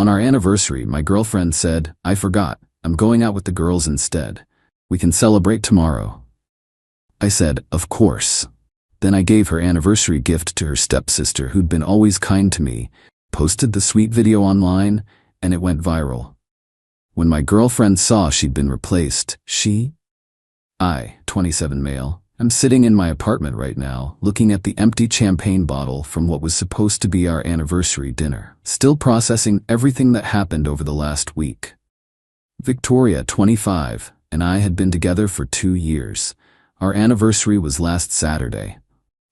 On our anniversary, my girlfriend said, "I forgot, I'm going out with the girls instead. We can celebrate tomorrow." I said, "Of course." Then I gave her anniversary gift to her stepsister, who'd been always kind to me, posted the sweet video online, and it went viral. When my girlfriend saw she'd been replaced, I, 27 male, am sitting in my apartment right now, looking at the empty champagne bottle from what was supposed to be our anniversary dinner, still processing everything that happened over the last week. Victoria, 25, and I had been together for 2 years. Our anniversary was last Saturday.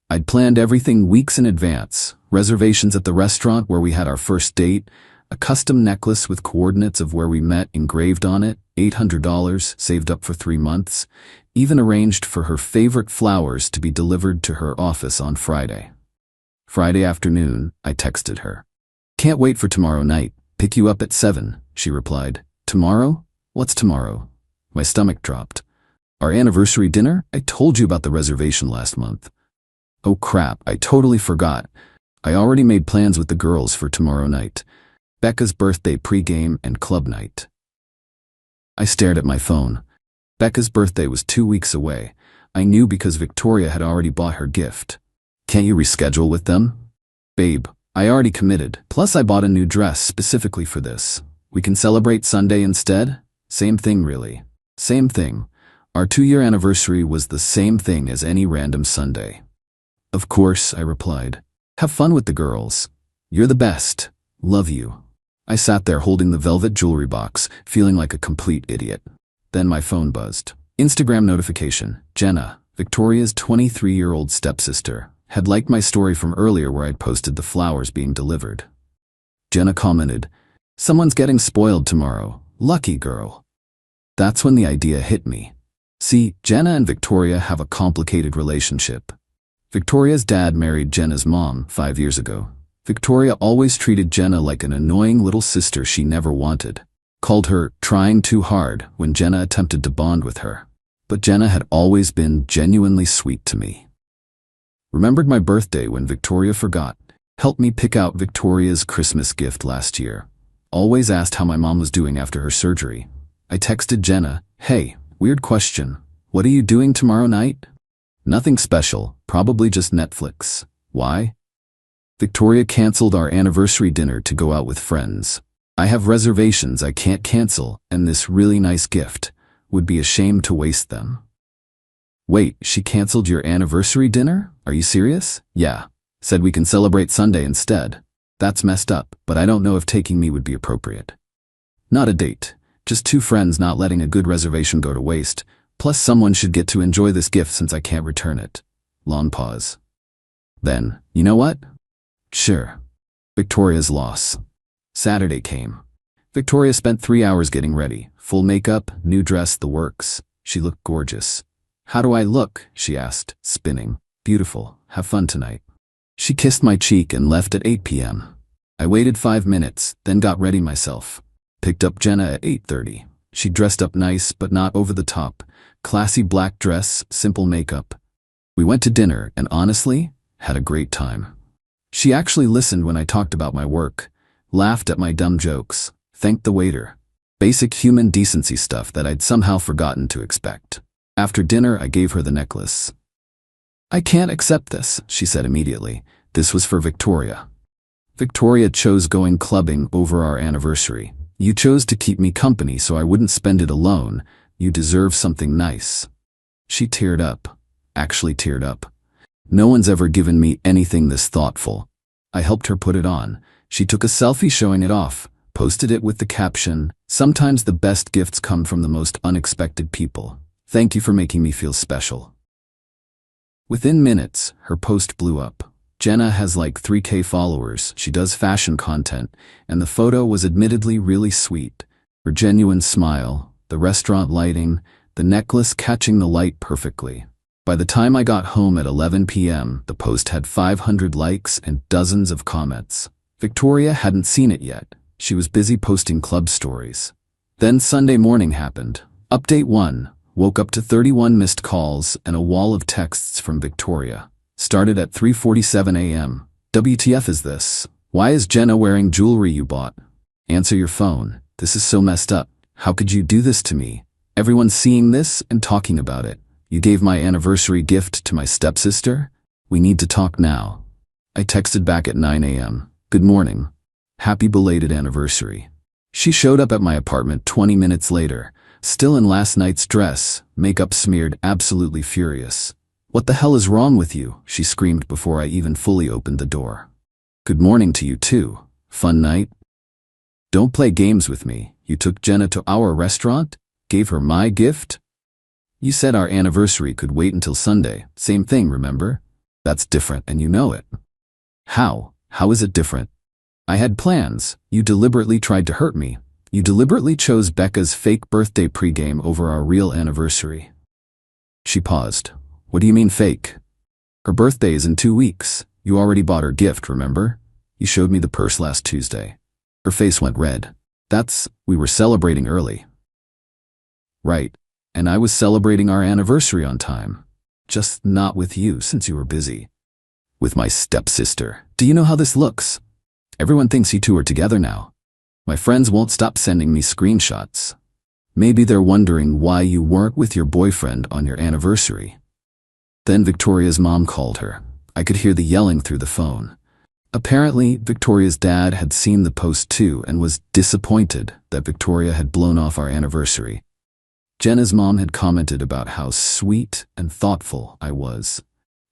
I'd planned everything weeks in advance: reservations at the restaurant where we had our first date, a custom necklace with coordinates of where we met engraved on it, $800 saved up for 3 months, even arranged for her favorite flowers to be delivered to her office on Friday. Friday afternoon, I texted her. "Can't wait for tomorrow night. Pick you up at 7, she replied. "Tomorrow? What's tomorrow?" My stomach dropped. "Our anniversary dinner? I told you about the reservation last month." Oh crap, I totally forgot. I already made plans with the girls for tomorrow night. Becca's birthday pregame and club night. I stared at my phone. Becca's birthday was 2 weeks away. I knew because Victoria had already bought her gift. "Can't you reschedule with them?" "Babe, I already committed. Plus I bought a new dress specifically for this. We can celebrate Sunday instead?" "Same thing really. Same thing. Our 2-year anniversary was the same thing as any random Sunday." "Of course," I replied. "Have fun with the girls. You're the best. Love you." I sat there holding the velvet jewelry box, feeling like a complete idiot. Then my phone buzzed. Instagram notification. Jenna, Victoria's 23-year-old stepsister, had liked my story from earlier where I'd posted the flowers being delivered. Jenna commented, "Someone's getting spoiled tomorrow. Lucky girl." That's when the idea hit me. See, Jenna and Victoria have a complicated relationship. Victoria's dad married Jenna's mom 5 years ago. Victoria always treated Jenna like an annoying little sister she never wanted. Called her trying too hard when Jenna attempted to bond with her. But Jenna had always been genuinely sweet to me. Remembered my birthday when Victoria forgot. Helped me pick out Victoria's Christmas gift last year. Always asked how my mom was doing after her surgery. I texted Jenna, "Hey, weird question. What are you doing tomorrow night?" "Nothing special, probably just Netflix." "Why?" "Victoria canceled our anniversary dinner to go out with friends. I have reservations I can't cancel, and this really nice gift. Would be a shame to waste them." "Wait, she canceled your anniversary dinner? Are you serious?" "Yeah. Said we can celebrate Sunday instead." "That's messed up, but I don't know if taking me would be appropriate." "Not a date. Just 2 friends not letting a good reservation go to waste. Plus someone should get to enjoy this gift since I can't return it." Long pause. Then, "You know what? Sure." Victoria's loss. Saturday came. Victoria spent 3 hours getting ready. Full makeup, new dress, the works. She looked gorgeous. "How do I look?" she asked, spinning. "Beautiful. Have fun tonight." She kissed my cheek and left at 8 p.m. I waited 5 minutes, then got ready myself. Picked up Jenna at 8:30. She dressed up nice, but not over the top. Classy black dress, simple makeup. We went to dinner and honestly, had a great time. She actually listened when I talked about my work, laughed at my dumb jokes, thanked the waiter. Basic human decency stuff that I'd somehow forgotten to expect. After dinner, I gave her the necklace. "I can't accept this," she said immediately. This was for Victoria. "Victoria chose going clubbing over our anniversary. You chose to keep me company so I wouldn't spend it alone. You deserve something nice." She teared up. Actually teared up. No one's ever given me anything this thoughtful. I helped her put it on. She took a selfie showing it off, posted it with the caption, "Sometimes the best gifts come from the most unexpected people. Thank you for making me feel special." Within minutes, her post blew up. Jenna has like 3K followers, she does fashion content, and the photo was admittedly really sweet. Her genuine smile, the restaurant lighting, the necklace catching the light perfectly. By the time I got home at 11 p.m., the post had 500 likes and dozens of comments. Victoria hadn't seen it yet. She was busy posting club stories. Then Sunday morning happened. Update 1. Woke up to 31 missed calls and a wall of texts from Victoria. Started at 3:47 a.m. WTF is this? Why is Jenna wearing jewelry you bought? Answer your phone. This is so messed up. How could you do this to me? Everyone's seeing this and talking about it. You gave my anniversary gift to my stepsister? We need to talk now. I texted back at 9 a.m. Good morning. Happy belated anniversary. She showed up at my apartment 20 minutes later, still in last night's dress, makeup smeared, absolutely furious. What the hell is wrong with you? She screamed before I even fully opened the door. Good morning to you too. Fun night? Don't play games with me. You took Jenna to our restaurant? Gave her my gift? You said our anniversary could wait until Sunday. Same thing, remember? That's different and you know it. How? How is it different? I had plans. You deliberately tried to hurt me. You deliberately chose Becca's fake birthday pregame over our real anniversary. She paused. What do you mean fake? Her birthday is in 2 weeks. You already bought her gift, remember? You showed me the purse last Tuesday. Her face went red. We were celebrating early. Right. And I was celebrating our anniversary on time. Just not with you since you were busy. With my stepsister. Do you know how this looks? Everyone thinks you two are together now. My friends won't stop sending me screenshots. Maybe they're wondering why you weren't with your boyfriend on your anniversary. Then Victoria's mom called her. I could hear the yelling through the phone. Apparently, Victoria's dad had seen the post too and was disappointed that Victoria had blown off our anniversary. Jenna's mom had commented about how sweet and thoughtful I was.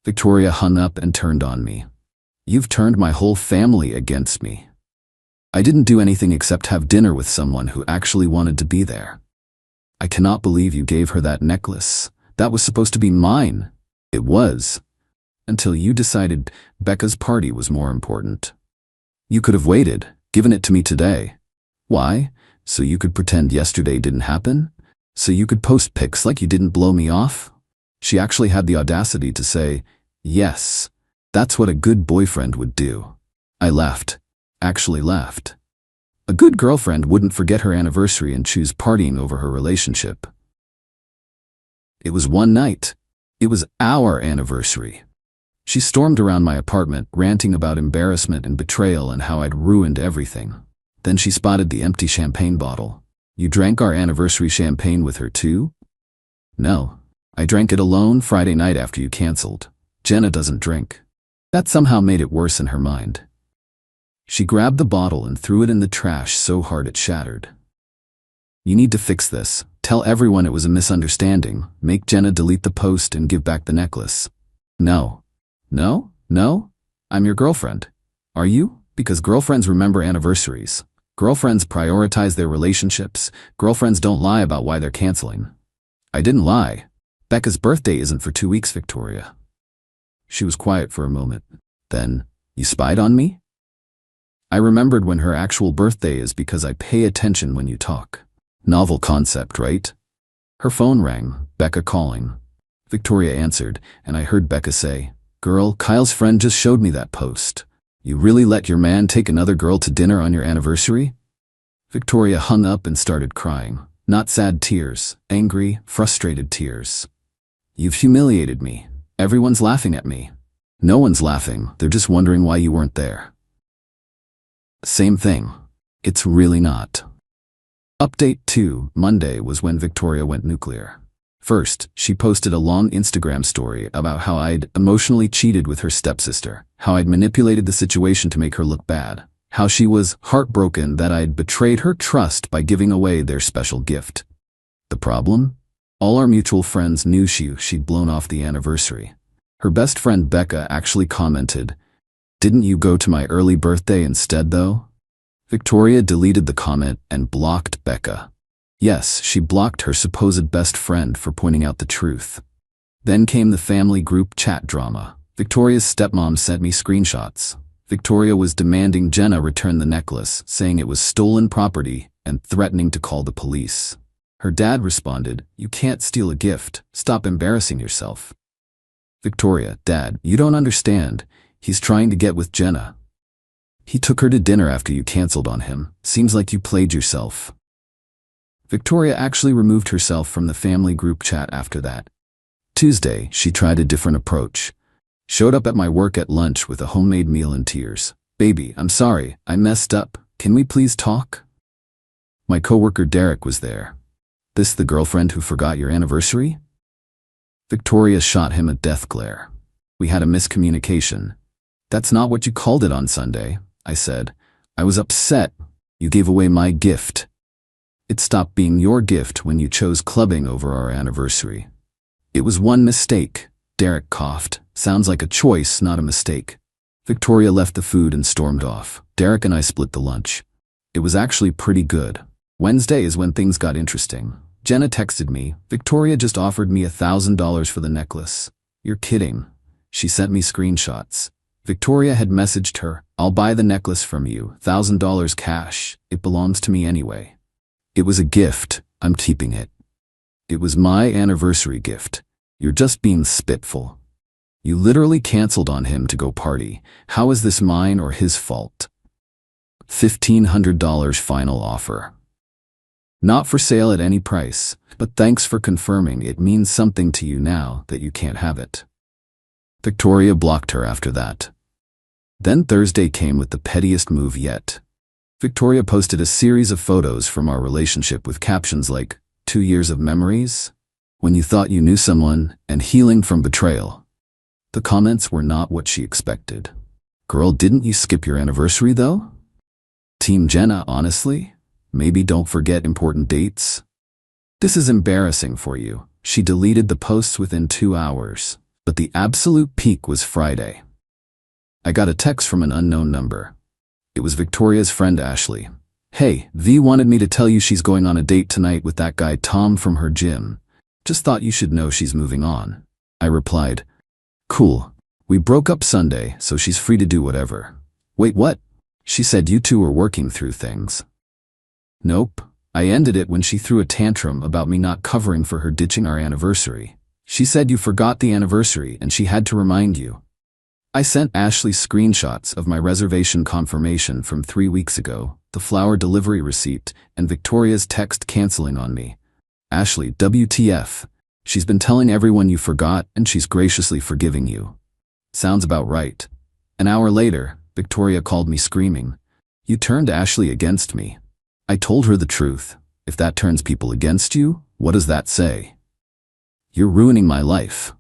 Victoria hung up and turned on me. You've turned my whole family against me. I didn't do anything except have dinner with someone who actually wanted to be there. I cannot believe you gave her that necklace. That was supposed to be mine. It was. Until you decided Becca's party was more important. You could have waited, given it to me today. Why? So you could pretend yesterday didn't happen? So you could post pics like you didn't blow me off? She actually had the audacity to say, yes, that's what a good boyfriend would do. I left. Actually left. A good girlfriend wouldn't forget her anniversary and choose partying over her relationship. It was one night. It was our anniversary. She stormed around my apartment, ranting about embarrassment and betrayal and how I'd ruined everything. Then she spotted the empty champagne bottle. You drank our anniversary champagne with her too? No. I drank it alone Friday night after you canceled. Jenna doesn't drink. That somehow made it worse in her mind. She grabbed the bottle and threw it in the trash so hard it shattered. You need to fix this. Tell everyone it was a misunderstanding. Make Jenna delete the post and give back the necklace. No. No? No? I'm your girlfriend. Are you? Because girlfriends remember anniversaries. Girlfriends prioritize their relationships. Girlfriends don't lie about why they're canceling. I didn't lie. Becca's birthday isn't for 2 weeks, Victoria. She was quiet for a moment. Then, you spied on me? I remembered when her actual birthday is because I pay attention when you talk. Novel concept, right? Her phone rang, Becca calling. Victoria answered, and I heard Becca say, Girl, Kyle's friend just showed me that post. You really let your man take another girl to dinner on your anniversary? Victoria hung up and started crying. Not sad tears, angry, frustrated tears. You've humiliated me. Everyone's laughing at me. No one's laughing, they're just wondering why you weren't there. Same thing. It's really not. Update 2, Monday was when Victoria went nuclear. First, she posted a long Instagram story about how I'd emotionally cheated with her stepsister, how I'd manipulated the situation to make her look bad, how she was heartbroken that I'd betrayed her trust by giving away their special gift. The problem? All our mutual friends knew she'd blown off the anniversary. Her best friend Becca actually commented, Didn't you go to my early birthday instead though? Victoria deleted the comment and blocked Becca. Yes, she blocked her supposed best friend for pointing out the truth. Then came the family group chat drama. Victoria's stepmom sent me screenshots. Victoria was demanding Jenna return the necklace, saying it was stolen property and threatening to call the police. Her dad responded, You can't steal a gift. Stop embarrassing yourself. Victoria, Dad, you don't understand. He's trying to get with Jenna. He took her to dinner after you canceled on him. Seems like you played yourself. Victoria actually removed herself from the family group chat after that. Tuesday, she tried a different approach. Showed up at my work at lunch with a homemade meal in tears. Baby, I'm sorry, I messed up. Can we please talk? My coworker Derek was there. This the girlfriend who forgot your anniversary? Victoria shot him a death glare. We had a miscommunication. That's not what you called it on Sunday, I said. I was upset. You gave away my gift. It stopped being your gift when you chose clubbing over our anniversary. It was one mistake. Derek coughed. Sounds like a choice, not a mistake. Victoria left the food and stormed off. Derek and I split the lunch. It was actually pretty good. Wednesday is when things got interesting. Jenna texted me, Victoria just offered me $1,000 for the necklace. You're kidding. She sent me screenshots. Victoria had messaged her, I'll buy the necklace from you, $1,000 cash. It belongs to me anyway. It was a gift. I'm keeping it. It was my anniversary gift. You're just being spiteful. You literally canceled on him to go party. How is this mine or his fault? $1,500 final offer. Not for sale at any price, but thanks for confirming. It means something to you now that you can't have it. Victoria blocked her after that. Then Thursday came with the pettiest move yet. Victoria posted a series of photos from our relationship with captions like, 2 years of memories, when you thought you knew someone, and healing from betrayal. The comments were not what she expected. Girl, didn't you skip your anniversary though? Team Jenna, honestly? Maybe don't forget important dates? This is embarrassing for you. She deleted the posts within 2 hours, but the absolute peak was Friday. I got a text from an unknown number. It was Victoria's friend Ashley. Hey, V wanted me to tell you she's going on a date tonight with that guy Tom from her gym. Just thought you should know she's moving on. I replied, cool. We broke up Sunday, so she's free to do whatever. Wait, what? She said you two were working through things. Nope. I ended it when she threw a tantrum about me not covering for her ditching our anniversary. She said you forgot the anniversary and she had to remind you. I sent Ashley screenshots of my reservation confirmation from 3 weeks ago, the flower delivery receipt, and Victoria's text canceling on me. Ashley, WTF. She's been telling everyone you forgot and she's graciously forgiving you. Sounds about right. An hour later, Victoria called me screaming. You turned Ashley against me. I told her the truth. If that turns people against you, what does that say? You're ruining my life.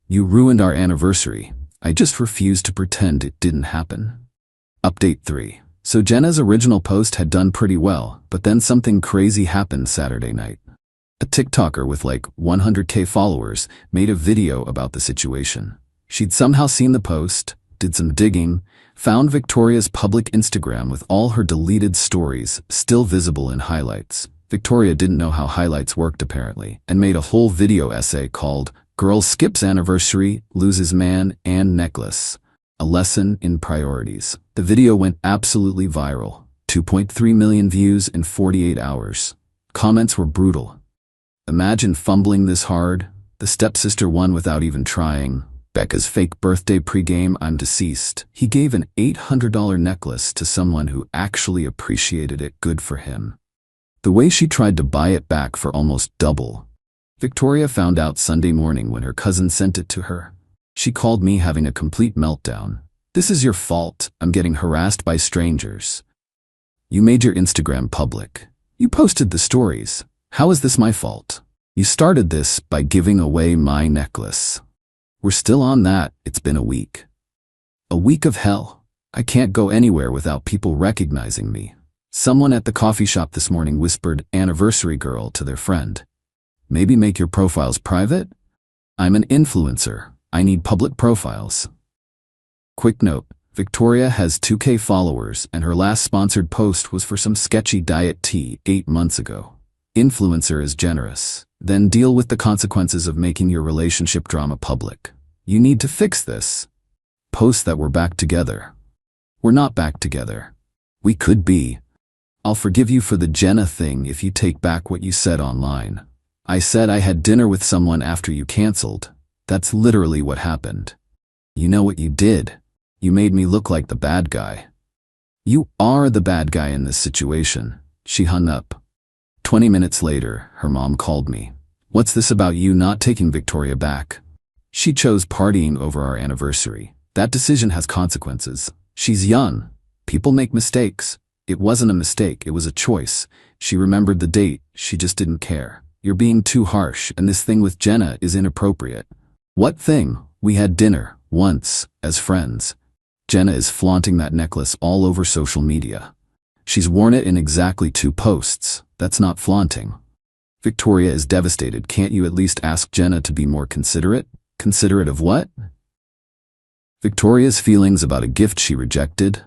You ruined our anniversary. I just refuse to pretend it didn't happen. Update 3. So Jenna's original post had done pretty well, but then something crazy happened Saturday night. A TikToker with like 100K followers made a video about the situation. She'd somehow seen the post, did some digging, found Victoria's public Instagram with all her deleted stories still visible in highlights. Victoria didn't know how highlights worked apparently, and made a whole video essay called Girl Skips Anniversary, Loses Man and Necklace. A lesson in priorities. The video went absolutely viral. 2.3 million views in 48 hours. Comments were brutal. Imagine fumbling this hard. The stepsister won without even trying. Becca's fake birthday pregame, I'm deceased. He gave an $800 necklace to someone who actually appreciated it. Good for him. The way she tried to buy it back for almost double. Victoria found out Sunday morning when her cousin sent it to her. She called me having a complete meltdown. This is your fault. I'm getting harassed by strangers. You made your Instagram public. You posted the stories. How is this my fault? You started this by giving away my necklace. We're still on that. It's been a week. A week of hell. I can't go anywhere without people recognizing me. Someone at the coffee shop this morning whispered "anniversary girl" to their friend. Maybe make your profiles private? I'm an influencer. I need public profiles. Quick note, Victoria has 2K followers and her last sponsored post was for some sketchy diet tea 8 months ago. Influencer is generous. Then deal with the consequences of making your relationship drama public. You need to fix this. Post that we're back together. We're not back together. We could be. I'll forgive you for the Jenna thing if you take back what you said online. I said I had dinner with someone after you canceled. That's literally what happened. You know what you did? You made me look like the bad guy. You are the bad guy in this situation. She hung up. 20 minutes later, her mom called me. What's this about you not taking Victoria back? She chose partying over our anniversary. That decision has consequences. She's young. People make mistakes. It wasn't a mistake, it was a choice. She remembered the date, she just didn't care. You're being too harsh, and this thing with Jenna is inappropriate. What thing? We had dinner, once, as friends. Jenna is flaunting that necklace all over social media. She's worn it in exactly 2 posts. That's not flaunting. Victoria is devastated. Can't you at least ask Jenna to be more considerate? Considerate of what? Victoria's feelings about a gift she rejected?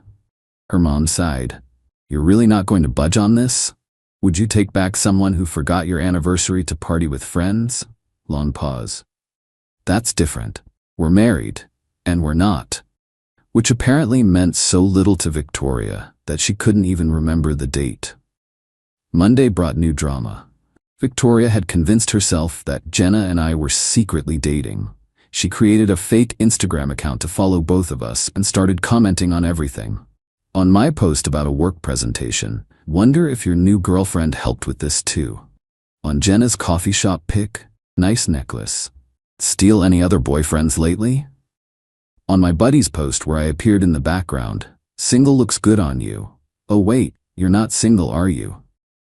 Her mom sighed. You're really not going to budge on this? Would you take back someone who forgot your anniversary to party with friends? Long pause. That's different. We're married, and we're not. Which apparently meant so little to Victoria that she couldn't even remember the date. Monday brought new drama. Victoria had convinced herself that Jenna and I were secretly dating. She created a fake Instagram account to follow both of us and started commenting on everything. On my post about a work presentation, wonder if your new girlfriend helped with this too. On Jenna's coffee shop pic, nice necklace. Steal any other boyfriends lately? On my buddy's post where I appeared in the background, single looks good on you. Oh wait, you're not single, are you?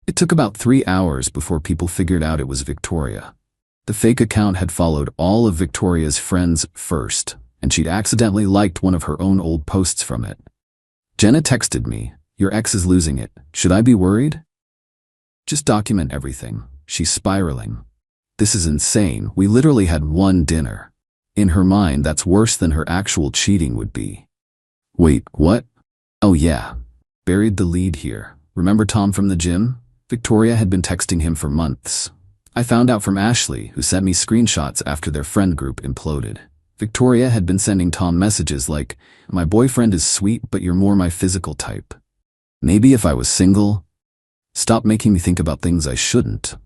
It took about 3 hours before people figured out it was Victoria. The fake account had followed all of Victoria's friends first, and she'd accidentally liked one of her own old posts from it. Jenna texted me, your ex is losing it. Should I be worried? Just document everything. She's spiraling. This is insane. We literally had one dinner. In her mind, that's worse than her actual cheating would be. Wait, what? Oh yeah. Buried the lead here. Remember Tom from the gym? Victoria had been texting him for months. I found out from Ashley, who sent me screenshots after their friend group imploded. Victoria had been sending Tom messages like, my boyfriend is sweet, but you're more my physical type. Maybe if I was single? Stop making me think about things I shouldn't.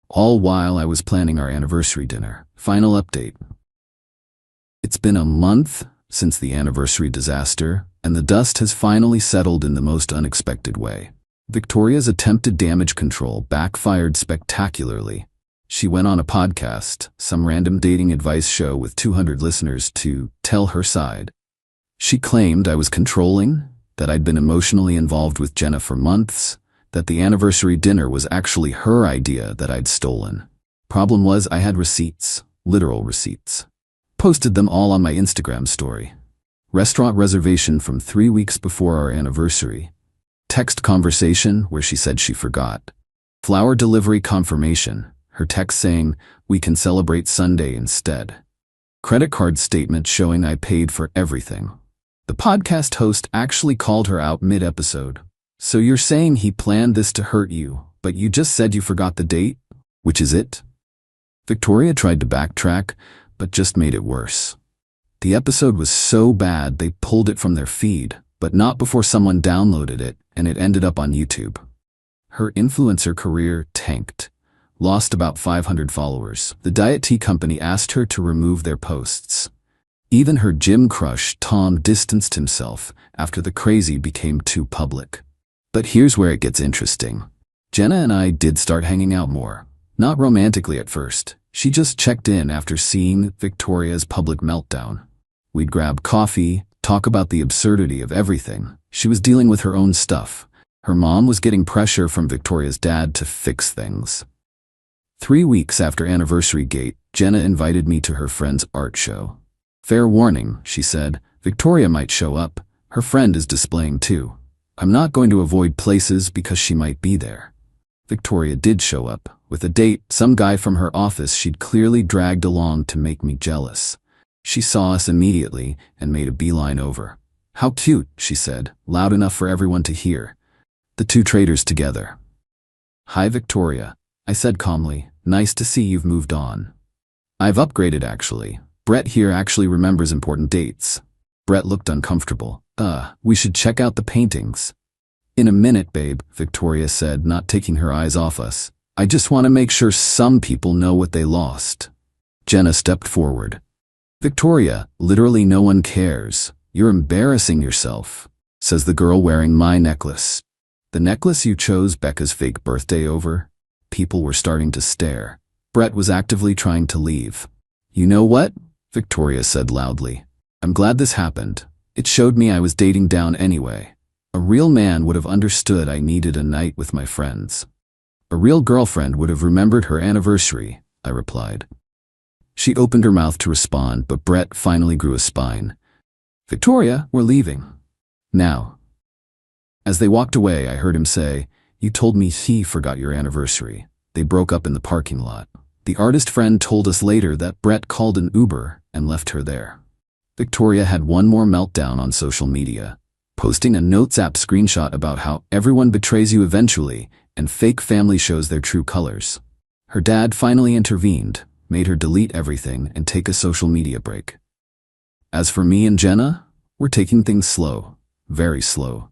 All while I was planning our anniversary dinner. Final update. It's been a month since the anniversary disaster, and the dust has finally settled in the most unexpected way. Victoria's attempted damage control backfired spectacularly. She went on a podcast, some random dating advice show with 200 listeners, to tell her side. She claimed I was controlling, that I'd been emotionally involved with Jenna for months, that the anniversary dinner was actually her idea that I'd stolen. Problem was I had receipts, literal receipts. Posted them all on my Instagram story. Restaurant reservation from 3 weeks before our anniversary. Text conversation where she said she forgot. Flower delivery confirmation, her text saying, we can celebrate Sunday instead. Credit card statement showing I paid for everything. The podcast host actually called her out mid-episode. So you're saying he planned this to hurt you, but you just said you forgot the date? Which is it? Victoria tried to backtrack, but just made it worse. The episode was so bad they pulled it from their feed, but not before someone downloaded it, and it ended up on YouTube. Her influencer career tanked. Lost about 500 followers. The diet tea company asked her to remove their posts. Even her gym crush, Tom, distanced himself after the crazy became too public. But here's where it gets interesting. Jenna and I did start hanging out more. Not romantically at first. She just checked in after seeing Victoria's public meltdown. We'd grab coffee, talk about the absurdity of everything. She was dealing with her own stuff. Her mom was getting pressure from Victoria's dad to fix things. 3 weeks after Anniversary Gate, Jenna invited me to her friend's art show. Fair warning, she said, Victoria might show up. Her friend is displaying too. I'm not going to avoid places because she might be there. Victoria did show up, with a date, some guy from her office she'd clearly dragged along to make me jealous. She saw us immediately and made a beeline over. How cute, she said, loud enough for everyone to hear. The two traders together. Hi Victoria, I said calmly, nice to see you've moved on. I've upgraded actually. Brett here actually remembers important dates. Brett looked uncomfortable. We should check out the paintings. In a minute, babe, Victoria said, not taking her eyes off us. I just want to make sure some people know what they lost. Jenna stepped forward. Victoria, literally no one cares. You're embarrassing yourself, says the girl wearing my necklace. The necklace you chose Becca's fake birthday over? People were starting to stare. Brett was actively trying to leave. You know what? Victoria said loudly. I'm glad this happened. It showed me I was dating down anyway. A real man would have understood I needed a night with my friends. A real girlfriend would have remembered her anniversary, I replied. She opened her mouth to respond, but Brett finally grew a spine. Victoria, we're leaving. Now. As they walked away, I heard him say, You told me he forgot your anniversary. They broke up in the parking lot. The artist friend told us later that Brett called an Uber and left her there. Victoria had one more meltdown on social media, posting a Notes app screenshot about how everyone betrays you eventually and fake family shows their true colors. Her dad finally intervened, made her delete everything and take a social media break. As for me and Jenna, we're taking things slow, very slow.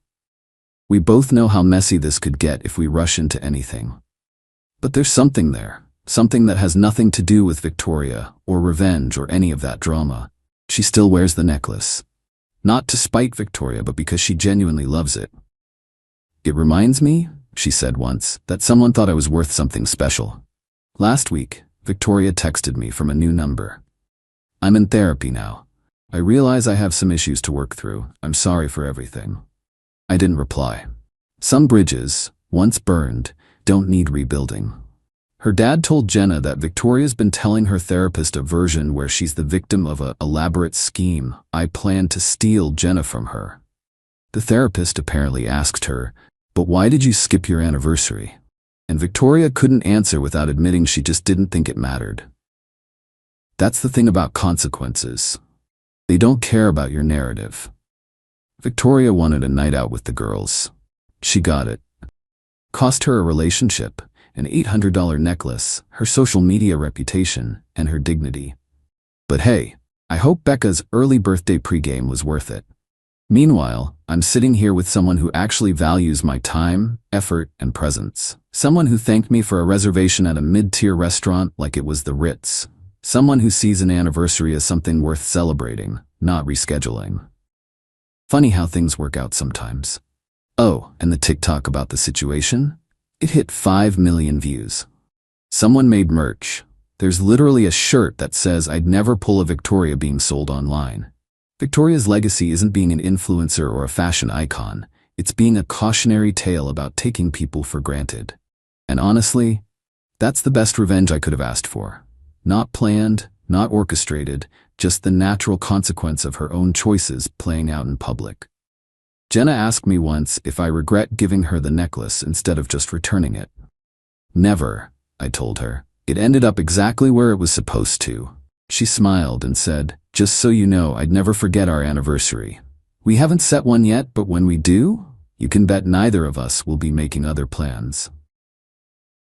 We both know how messy this could get if we rush into anything. But there's something there, something that has nothing to do with Victoria or revenge or any of that drama. She still wears the necklace. Not to spite Victoria, but because she genuinely loves it. It reminds me, she said once, that someone thought I was worth something special. Last week, Victoria texted me from a new number. I'm in therapy now. I realize I have some issues to work through. I'm sorry for everything. I didn't reply. Some bridges, once burned, don't need rebuilding. Her dad told Jenna that Victoria's been telling her therapist a version where she's the victim of an elaborate scheme. I planned to steal Jenna from her. The therapist apparently asked her, But why did you skip your anniversary? And Victoria couldn't answer without admitting she just didn't think it mattered. That's the thing about consequences. They don't care about your narrative. Victoria wanted a night out with the girls. She got it. Cost her a relationship, an $800 necklace, her social media reputation, and her dignity. But hey, I hope Becca's early birthday pregame was worth it. Meanwhile, I'm sitting here with someone who actually values my time, effort, and presence. Someone who thanked me for a reservation at a mid-tier restaurant like it was the Ritz. Someone who sees an anniversary as something worth celebrating, not rescheduling. Funny how things work out sometimes. Oh, and the TikTok about the situation? It hit 5 million views. Someone made merch. There's literally a shirt that says I'd never pull a Victoria being sold online. Victoria's legacy isn't being an influencer or a fashion icon. It's being a cautionary tale about taking people for granted. And honestly, that's the best revenge I could have asked for. Not planned, not orchestrated, just the natural consequence of her own choices playing out in public. Jenna asked me once if I regret giving her the necklace instead of just returning it. Never, I told her. It ended up exactly where it was supposed to. She smiled and said, Just so you know, I'd never forget our anniversary. We haven't set one yet, but when we do, you can bet neither of us will be making other plans.